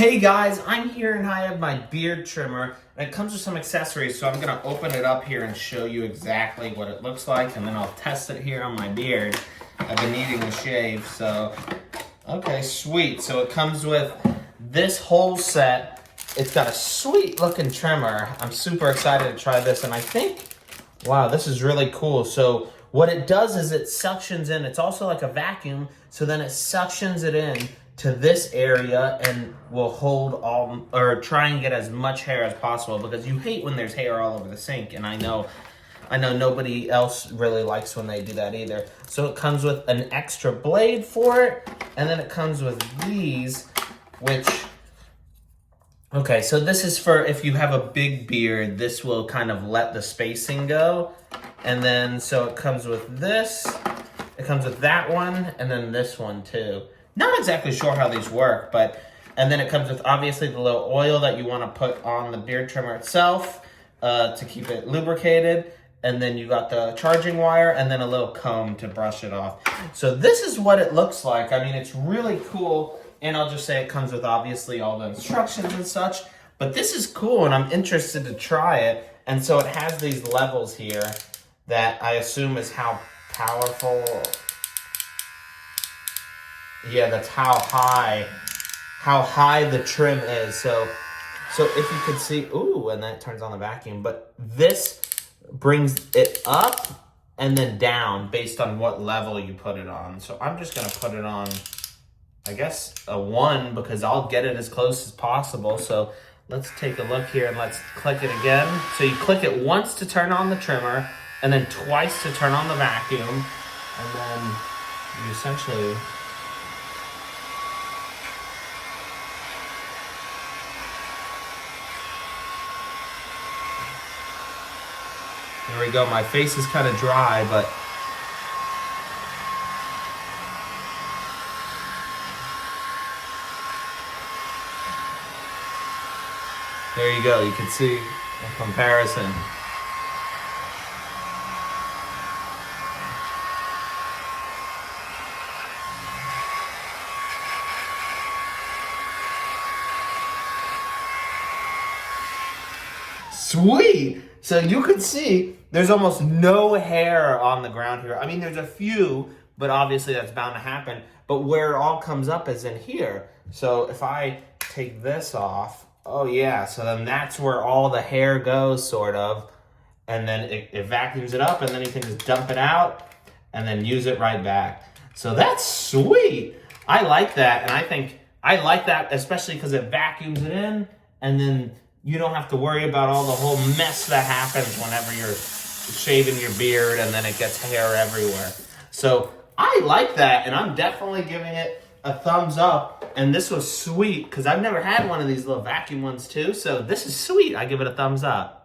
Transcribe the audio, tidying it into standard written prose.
Hey guys, I'm here and I have my beard trimmer and it comes with some accessories, so I'm gonna open it up here and show you exactly what it looks like, and then I'll test it here on my beard. I've been needing to shave, so okay, sweet. So it comes with this whole set. It's got a sweet looking trimmer. I'm super excited to try this, and I think, wow, this is really cool. So what it does is it suctions in. It's also like a vacuum, so then it suctions it in to this area and will hold all, or try and get as much hair as possible, because you hate when there's hair all over the sink, and I know nobody else really likes when they do that either. So it comes with an extra blade for it, and then it comes with these, which, okay, so this is for if you have a big beard, this will kind of let the spacing go. And then, so it comes with this, it comes with that one, and then this one too. Not exactly sure how these work, but, and then it comes with obviously the little oil that you want to put on the beard trimmer itself to keep it lubricated. And then you got the charging wire and then a little comb to brush it off. So this is what it looks like. I mean, it's really cool. And I'll just say it comes with obviously all the instructions and such, but this is cool and I'm interested to try it. And so it has these levels here that I assume is how powerful. Yeah, that's how high the trim is. So if you could see, ooh, and then it turns on the vacuum, but this brings it up and then down based on what level you put it on. So I'm just gonna put it on, I guess, a 1, because I'll get it as close as possible. So let's take a look here and let's click it again. So you click it once to turn on the trimmer and then twice to turn on the vacuum. And then you essentially, there we go. My face is kind of dry, but there you go. You can see a comparison. Sweet! So you can see there's almost no hair on the ground here. I mean, there's a few, but obviously that's bound to happen. But where it all comes up is in here. So if I take this off, oh yeah, so then that's where all the hair goes, sort of. And then it vacuums it up, and then you can just dump it out and then use it right back. So that's sweet. I like that, and I like that especially because it vacuums it in, and then you don't have to worry about all the whole mess that happens whenever you're shaving your beard and then it gets hair everywhere. So I like that, and I'm definitely giving it a thumbs up. And this was sweet because I've never had one of these little vacuum ones too. So this is sweet. I give it a thumbs up.